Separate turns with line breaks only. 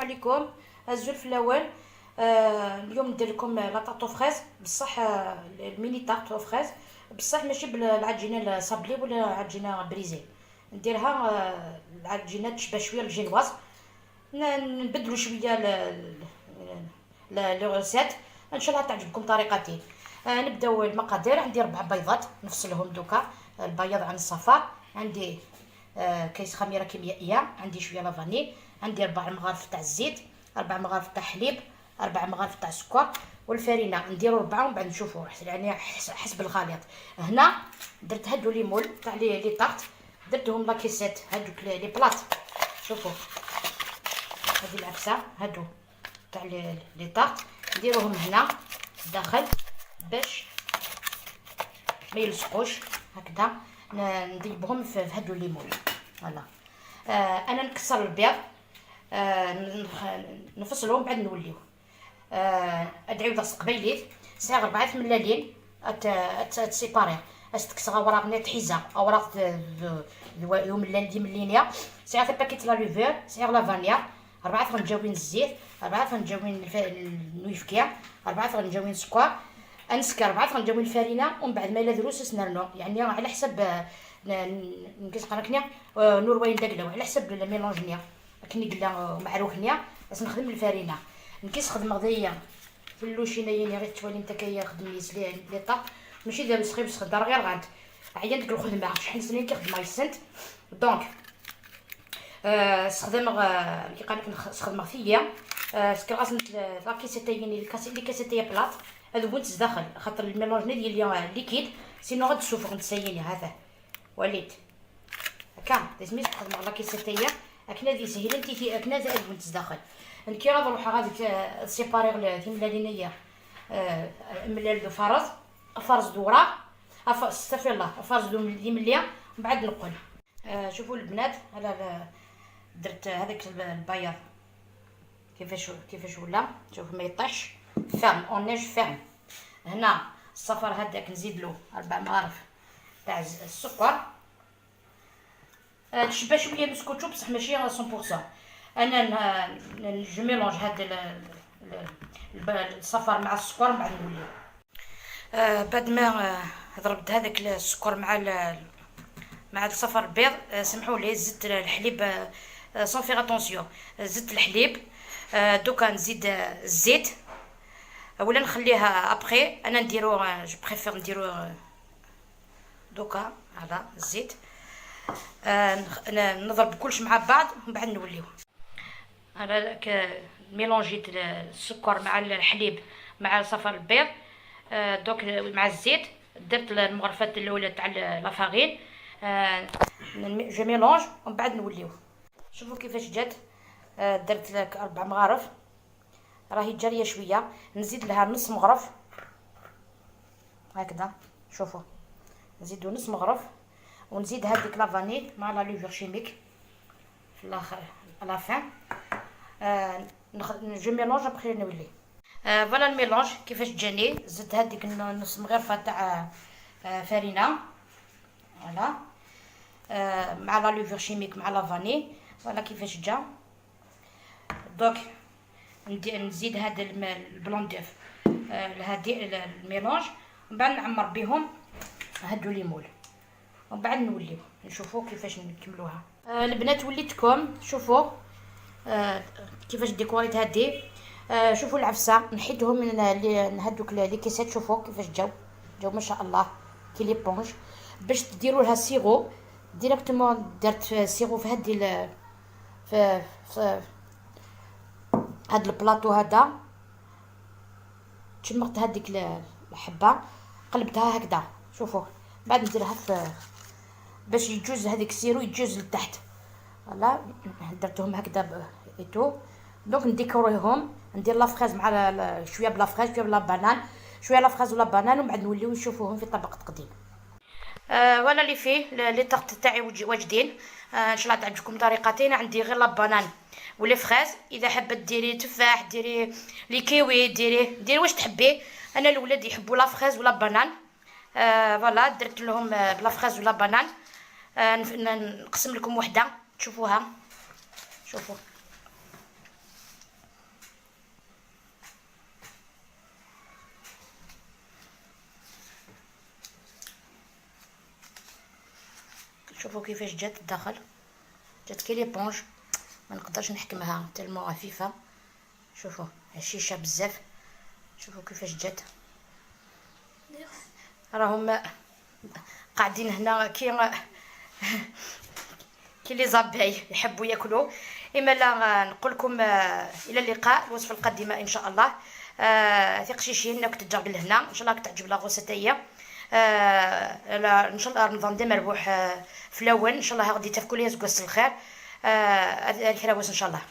عليكم. الزول في الاول. اليوم ندير لكم لا طارت فريز بصح، الميني طارت فريز بصح ماشي بالعجينه الصابلي ولا عجينه بريزي. نديرها العجينه تشبه شويه الجينواز. نبدلوا شويه لو ريسيت. ان شاء الله تعجبكم طريقتي. نبداو المقادير. عندي 4 بيضات نفصلهم دوكا، البياض عن الصفار. عندي كيس خميره كيميائيه، عندي شويه لافاني، عندي 4 مغارف تاع الزيت، 4 مغارف تاع حليب، 4 مغارف تاع سكر، والفارينه نديرو 4 ومن بعد نشوفوا يعني حسب الخليط. هنا درت هادو لي مول تاع لي طارت، درتهم لاكيسات هادوك لي بلاط. شوفوا هادي العفسه هادو تاع لي طارت، نديروهم هنا داخل باش ما يلصقوش هكذا. نضيبهم في هادو لي مول. فوالا. انا نكسر البيض، نفصلهم بعد نوليو. ادعيو داس قبيليت ساعه 4 ملالين تسيباري استكسر اوراق نيت حيزه اوراق يوم اللي ملينيا ساعه باكيت لا لوفر ساعه لا فانيا 4 غنجاوين الزيت 4 غنجاوين النويفكيا 4 غنجاوين سكر انسكر 4 غنجاوين الفارينه ومن بعد ما الا دروس سنرنو يعني على حسب نقص قراكنيا نوروين داكلا على حسب الميلونجنيا كني قلا معروكنيا باش نخدم الفارينه نكيس خدمه غديه في اللوشينيين غير توالي نتا كيخدم لي طا ماشي ديال مسخي بس خدار غير غاد عيان ديك الخدمه شحال سنين كيخدم يسنت دونك استخدم كي قالك نستخدم فيا سكر اصلا لاكيسيتيين لي كاسيتيه بلاط هذو بنت داخل خاطر الميلونج ديال ليكيد سينو غاد تشوف غنتسيني هذا وليت هكا لازم تخدم لاكيسيتيه اكنا دي سهيله انتي اكنا زائد بنت داخل كي راه نروح هذيك سيباري تيملا لينيا ملال دو فرز دورا استغفر الله فرز دو مليا من بعد نقول. شوفوا البنات على درت هذاك البياض كيفاش ولا شوف ما يطيحش فيرم اونيج فيرم. هنا الصفر هذاك نزيد له 4 مغارف تاع السكر تشبه شويه مسكوتشو بصح ماشي 100%. انا جو ميلونج هاد الصفر مع السكر مع نولي. بعد ما ضربت هذاك السكر مع الصفر البيض سمحوا لي زدت الحليب سون فيغ اتونسيون زدت الحليب. دوكا نزيد الزيت ولا نخليها ابخي انا نديرو جو بريفير نديرو دوكا هذا الزيت. نضرب كلش مع بعض ومن بعد نوليو. انا ميلونجيت السكر مع الحليب مع الصفر البيض دوك مع الزيت درت المغرفات الاولى تاع لافارين جو ميلونج ومن بعد نوليو. شوفوا كيفاش جات. درت لك 4 مغارف راهي جاريه شويه نزيد لها نص مغرف هكذا. شوفوا نزيدو نص مغرف ونزيد هذيك لافاني مع لا لوفر شيميك في الاخر على فان. جو ميلونج ابخي نولي. فوالا الميلونج كيفاش جاني. زدت هذيك نص مغرفه تاع فارينه فوالا مع لا لوفر شيميك مع لافاني. فوالا كيفاش جا. دوك نزيد هذا البلون دوف لهادي الميلونج ومن بعد نعمر بهم هادو لي مول ومن بعد نوليو نشوفوا كيفاش نكملوها. البنات وليتكم شوفوا كيفاش ديكوريت هادي. شوفوا العفسه نحيدهم من هادوك لي كيسات. شوفوا كيفاش جاو ما شاء الله كي لي بونج. باش ديروا لها سيرو ديريكتومون درت سيرو في هادي في هاد البلاطو هذا تشمقت هذيك الحبه قلبتها هكذا. شوفوا بعد نديرها في باش يجوز هذيك السيرو يجوز لتحت. فوالا درتهم هكذا ايتو. دونك نديكوريهم ندير لا فريز مع شويه بلا فريز شويه بلا بانان شويه لا فريز ولا بانان ومن بعد نوليو نشوفوهم في طبق تقديم. ولا اللي فيه لي طارت تاعي واجدين. ان شاء الله تعجبكم طريقتي. انا عندي غير لا بانان ولا فريز. اذا حابه ديري تفاح ديري لي كيوي ديري واش تحبي. انا الاولاد يحبوا لا فريز ولا بانان. فوالا درت لهم بلا فريز ولا بانان. نقسم لكم وحده تشوفوها. شوفوا شوفوا كيفاش جات الداخل، جات كي ليبونج، ما نقدرش نحكمها تلمو خفيفه. شوفوا هشيشه بزاف، شوفوا كيفاش جات. راهم قاعدين هنا كي لي زاباي يحبوا ياكلوا. اما لا نقول لكم الى اللقاء، الوصفه القادمه ان شاء الله. ثق شيشين كنت تجرب لهنا ان شاء الله كتعجب لا غوستيه. ان شاء الله رمضان ديما مربوح في الاول ان شاء الله غادي تفكوا لي زكوس الخير. هذه الكراوس ان شاء الله.